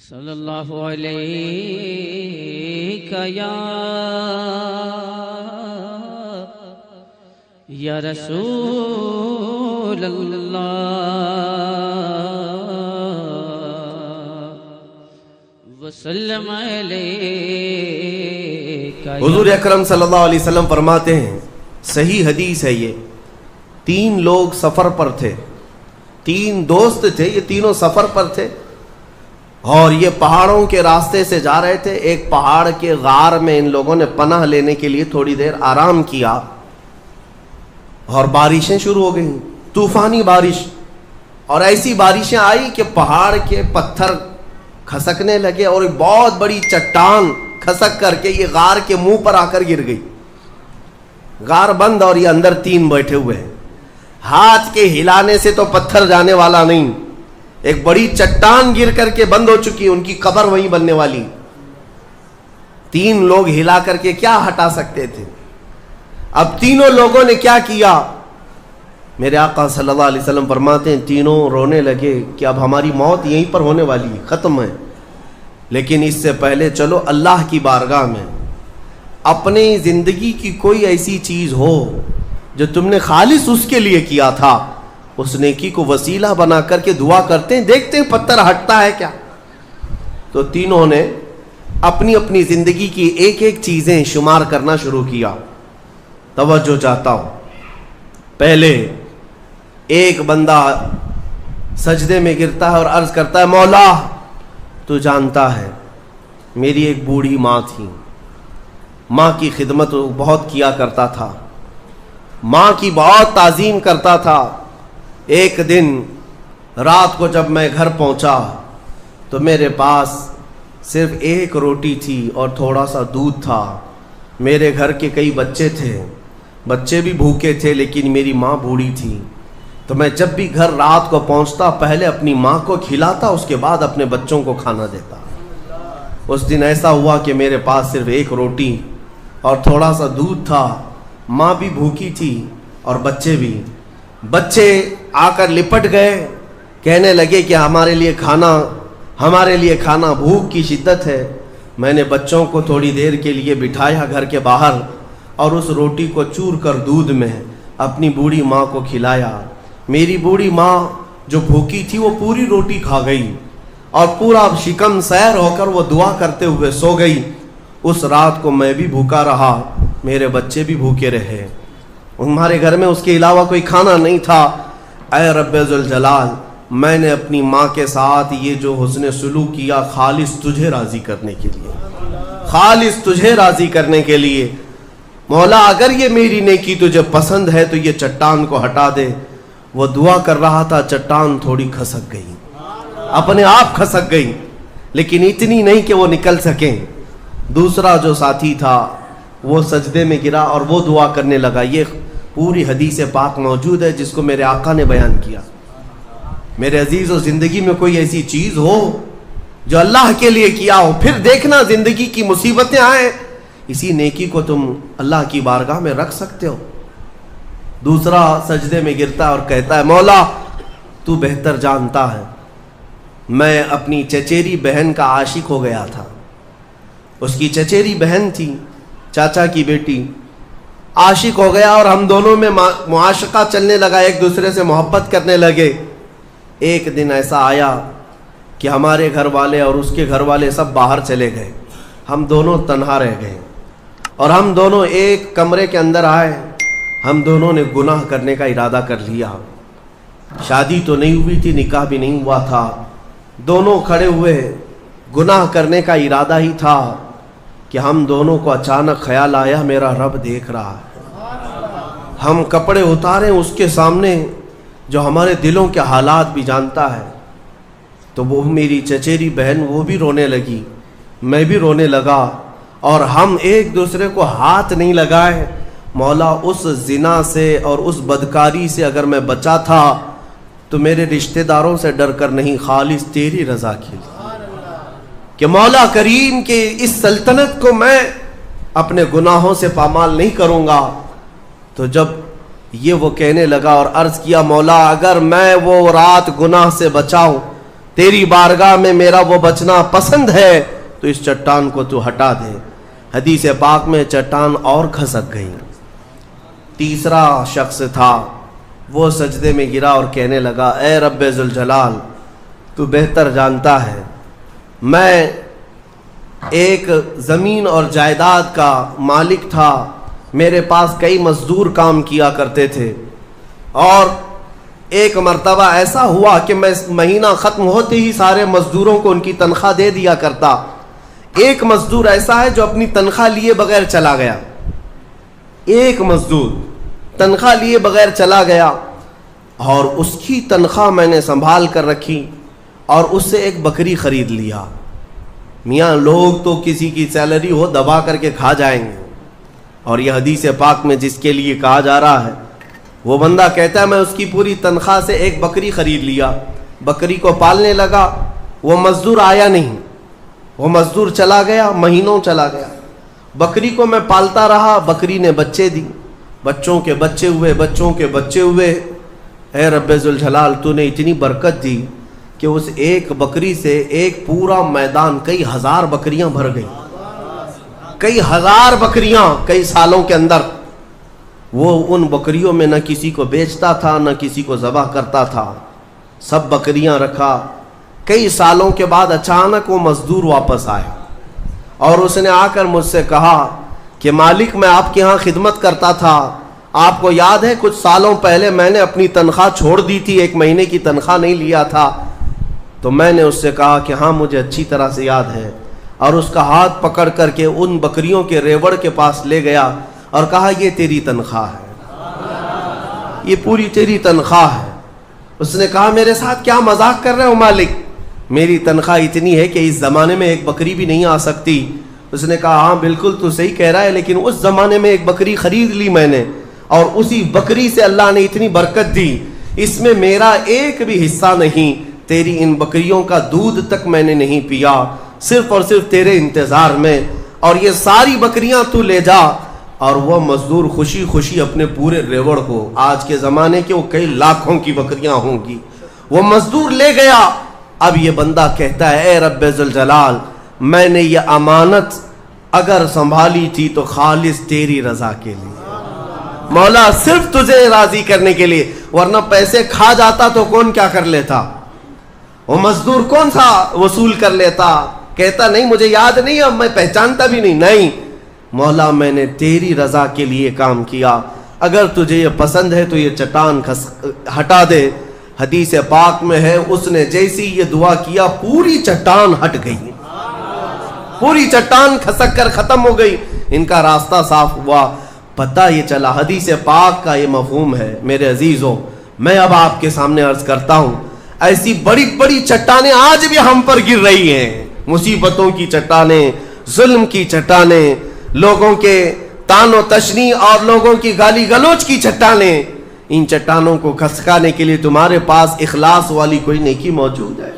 صلی اللہ علیہ یا رسول اللہ وسلم علیہ۔ حضور اکرم صلی اللہ علیہ وسلم فرماتے ہیں، صحیح حدیث ہے یہ، 3 لوگ سفر پر تھے، 3 دوست تھے، یہ تینوں سفر پر تھے اور یہ پہاڑوں کے راستے سے جا رہے تھے۔ ایک پہاڑ کے غار میں ان لوگوں نے پناہ لینے کے لیے تھوڑی دیر آرام کیا اور بارشیں شروع ہو گئیں، طوفانی بارش، اور ایسی بارشیں آئی کہ پہاڑ کے پتھر کھسکنے لگے اور ایک بہت بڑی چٹان کھسک کر کے یہ غار کے منہ پر آ کر گر گئی۔ غار بند اور یہ اندر 3 بیٹھے ہوئے ہیں، ہاتھ کے ہلانے سے تو پتھر جانے والا نہیں، ایک بڑی چٹان گر کر کے بند ہو چکی، ان کی قبر وہیں بننے والی۔ 3 لوگ ہلا کر کے کیا ہٹا سکتے تھے؟ اب تینوں لوگوں نے کیا کیا؟ میرے آقا صلی اللہ علیہ وسلم فرماتے ہیں تینوں رونے لگے کہ اب ہماری موت یہیں پر ہونے والی ہے، ختم ہے، لیکن اس سے پہلے چلو اللہ کی بارگاہ میں اپنی زندگی کی کوئی ایسی چیز ہو جو تم نے خالص اس کے لیے کیا تھا، اس نیکی کو وسیلہ بنا کر کے دعا کرتے ہیں، دیکھتے ہیں پتھر ہٹتا ہے کیا۔ تو تینوں نے اپنی اپنی زندگی کی ایک ایک چیزیں شمار کرنا شروع کیا۔ توجہ چاہتا ہوں، پہلے ایک بندہ سجدے میں گرتا ہے اور عرض کرتا ہے، مولا تو جانتا ہے میری ایک بوڑھی ماں تھی، ماں کی خدمت بہت کیا کرتا تھا، ماں کی بہت تعظیم کرتا تھا۔ ایک دن رات کو جب میں گھر پہنچا تو میرے پاس صرف 1 روٹی تھی اور تھوڑا سا دودھ تھا۔ میرے گھر کے کئی بچے تھے، بچے بھی بھوکے تھے، لیکن میری ماں بوڑھی تھی، تو میں جب بھی گھر رات کو پہنچتا پہلے اپنی ماں کو کھلاتا، اس کے بعد اپنے بچوں کو کھانا دیتا۔ اس دن ایسا ہوا کہ میرے پاس صرف 1 روٹی اور تھوڑا سا دودھ تھا، ماں بھی بھوکی تھی اور بچے بھی۔ بچے آ کر لپٹ گئے، کہنے لگے کہ ہمارے لیے کھانا، بھوک کی شدت ہے۔ میں نے بچوں کو تھوڑی دیر کے لیے بٹھایا گھر کے باہر اور اس روٹی کو چور کر دودھ میں اپنی بوڑھی ماں کو کھلایا۔ میری بوڑھی ماں جو بھوکی تھی وہ پوری روٹی کھا گئی اور پورا شکم سیر ہو کر وہ دعا کرتے ہوئے سو گئی۔ اس رات کو میں بھی بھوکا رہا، میرے بچے بھی بھوکے رہے، ہمارے گھر میں اس کے علاوہ کوئی کھانا نہیں تھا۔ اے رب ذوالجلال، میں نے اپنی ماں کے ساتھ یہ جو حسن سلوک کیا خالص تجھے راضی کرنے کے لیے، خالص تجھے راضی کرنے کے لیے۔ مولا اگر یہ میری نیکی تجھے پسند ہے تو یہ چٹان کو ہٹا دے۔ وہ دعا کر رہا تھا، چٹان تھوڑی کھسک گئی، اپنے آپ کھسک گئی، لیکن اتنی نہیں کہ وہ نکل سکیں۔ دوسرا جو ساتھی تھا وہ سجدے میں گرا اور وہ دعا کرنے لگا۔ یہ پوری حدیث پاک موجود ہے جس کو میرے آقا نے بیان کیا۔ میرے عزیزو، زندگی میں کوئی ایسی چیز ہو جو اللہ کے لیے کیا ہو، پھر دیکھنا زندگی کی مصیبتیں آئیں، اسی نیکی کو تم اللہ کی بارگاہ میں رکھ سکتے ہو۔ دوسرا سجدے میں گرتا ہے اور کہتا ہے، مولا تو بہتر جانتا ہے میں اپنی چچیری بہن کا عاشق ہو گیا تھا۔ اس کی چچیری بہن تھی، چاچا کی بیٹی، عاشق ہو گیا اور ہم دونوں میں معاشقہ چلنے لگا، ایک دوسرے سے محبت کرنے لگے۔ ایک دن ایسا آیا کہ ہمارے گھر والے اور اس کے گھر والے سب باہر چلے گئے، ہم دونوں تنہا رہ گئے اور ہم دونوں ایک کمرے کے اندر آئے۔ ہم دونوں نے گناہ کرنے کا ارادہ کر لیا، شادی تو نہیں ہوئی تھی، نکاح بھی نہیں ہوا تھا، دونوں کھڑے ہوئے، گناہ کرنے کا ارادہ ہی تھا کہ ہم دونوں کو اچانک خیال آیا میرا رب دیکھ رہا ہے۔ ہم کپڑے اتارے اس کے سامنے جو ہمارے دلوں کے حالات بھی جانتا ہے، تو وہ میری چچیری بہن وہ بھی رونے لگی، میں بھی رونے لگا اور ہم ایک دوسرے کو ہاتھ نہیں لگائے۔ مولا اس زنا سے اور اس بدکاری سے اگر میں بچا تھا تو میرے رشتہ داروں سے ڈر کر نہیں، خالص تیری رضا کے لیے، کہ مولا کریم کے اس سلطنت کو میں اپنے گناہوں سے پامال نہیں کروں گا۔ تو جب یہ وہ کہنے لگا اور عرض کیا، مولا اگر میں وہ رات گناہ سے بچاؤں تیری بارگاہ میں میرا وہ بچنا پسند ہے تو اس چٹان کو تو ہٹا دے۔ حدیث پاک میں چٹان اور کھسک گئی۔ تیسرا شخص تھا، وہ سجدے میں گرا اور کہنے لگا اے رب ذوالجلال، تو بہتر جانتا ہے میں ایک زمین اور جائیداد کا مالک تھا، میرے پاس کئی مزدور کام کیا کرتے تھے، اور ایک مرتبہ ایسا ہوا کہ میں مہینہ ختم ہوتے ہی سارے مزدوروں کو ان کی تنخواہ دے دیا کرتا۔ ایک مزدور ایسا ہے جو اپنی تنخواہ لیے بغیر چلا گیا، ایک مزدور تنخواہ لیے بغیر چلا گیا، اور اس کی تنخواہ میں نے سنبھال کر رکھی اور اس سے ایک بکری خرید لیا۔ میاں لوگ تو کسی کی سیلری ہو دبا کر کے کھا جائیں گے، اور یہ حدیث پاک میں جس کے لیے کہا جا رہا ہے وہ بندہ کہتا ہے میں اس کی پوری تنخواہ سے ایک بکری خرید لیا، بکری کو پالنے لگا، وہ مزدور آیا نہیں، وہ مزدور چلا گیا، مہینوں چلا گیا، بکری کو میں پالتا رہا، بکری نے بچے دی، بچوں کے بچے ہوئے، بچوں کے بچے ہوئے۔ اے رب ذوالجلال، تو نے اتنی برکت دی کہ اس ایک بکری سے ایک پورا میدان کئی ہزار بکریاں بھر گئی، کئی ہزار بکریاں کئی سالوں کے اندر۔ وہ ان بکریوں میں نہ کسی کو بیچتا تھا نہ کسی کو ذبح کرتا تھا، سب بکریاں رکھا۔ کئی سالوں کے بعد اچانک وہ مزدور واپس آیا اور اس نے آ کر مجھ سے کہا کہ مالک میں آپ کے ہاں خدمت کرتا تھا، آپ کو یاد ہے کچھ سالوں پہلے میں نے اپنی تنخواہ چھوڑ دی تھی، ایک مہینے کی تنخواہ نہیں لیا تھا۔ تو میں نے اس سے کہا کہ ہاں مجھے اچھی طرح سے یاد ہے، اور اس کا ہاتھ پکڑ کر کے ان بکریوں کے ریوڑ کے پاس لے گیا اور کہا یہ تیری تنخواہ ہے، یہ پوری تیری تنخواہ ہے۔ اس نے کہا میرے ساتھ کیا مذاق کر رہے ہو مالک، میری تنخواہ اتنی ہے کہ اس زمانے میں ایک بکری بھی نہیں آ سکتی۔ اس نے کہا ہاں بالکل تو صحیح کہہ رہا ہے، لیکن اس زمانے میں ایک بکری خرید لی میں نے، اور اسی بکری سے اللہ نے اتنی برکت دی، اس میں میرا ایک بھی حصہ نہیں، تیری ان بکریوں کا دودھ تک میں نے نہیں پیا، صرف اور صرف تیرے انتظار میں، اور یہ ساری بکریاں تو لے جا۔ اور وہ مزدور خوشی خوشی اپنے پورے ریوڑ کو، آج کے زمانے کے وہ کئی لاکھوں کی بکریاں ہوں گی، وہ مزدور لے گیا۔ اب یہ بندہ کہتا ہے اے رب ذوالجلال، میں نے یہ امانت اگر سنبھالی تھی تو خالص تیری رضا کے لیے، مولا صرف تجھے راضی کرنے کے لیے، ورنہ پیسے کھا جاتا تو کون کیا کر لیتا، وہ مزدور کون سا وصول کر لیتا، کہتا نہیں مجھے یاد نہیں، اب میں پہچانتا بھی نہیں، نہیں مولا میں نے تیری رضا کے لیے کام کیا، اگر تجھے یہ پسند ہے تو یہ چٹان ہٹا دے۔ حدیث پاک میں ہے اس نے جیسی یہ دعا کیا پوری چٹان ہٹ گئی، پوری چٹان کھسک کر ختم ہو گئی، ان کا راستہ صاف ہوا۔ پتہ یہ چلا حدیث پاک کا یہ مفہوم ہے۔ میرے عزیزوں، میں اب آپ کے سامنے عرض کرتا ہوں، ایسی بڑی بڑی چٹانیں آج بھی ہم پر گر رہی ہیں، مصیبتوں کی چٹانیں، ظلم کی چٹانیں، لوگوں کے تان و تشنیع اور لوگوں کی گالی گلوچ کی چٹانیں۔ ان چٹانوں کو کھسکانے کے لیے تمہارے پاس اخلاص والی کوئی نیکی موجود ہے؟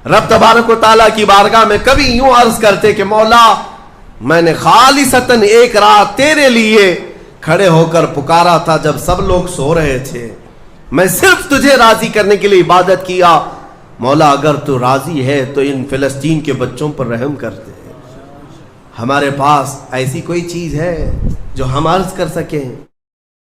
رب تبارک و تعالیٰ کی بارگاہ میں کبھی یوں عرض کرتے کہ مولا میں نے خالصتاً ایک رات تیرے لیے کھڑے ہو کر پکارا تھا جب سب لوگ سو رہے تھے، میں صرف تجھے راضی کرنے کے لیے عبادت کیا، مولا اگر تو راضی ہے تو ان فلسطین کے بچوں پر رحم کر دے۔ ہمارے پاس ایسی کوئی چیز ہے جو ہم عرض کر سکیں؟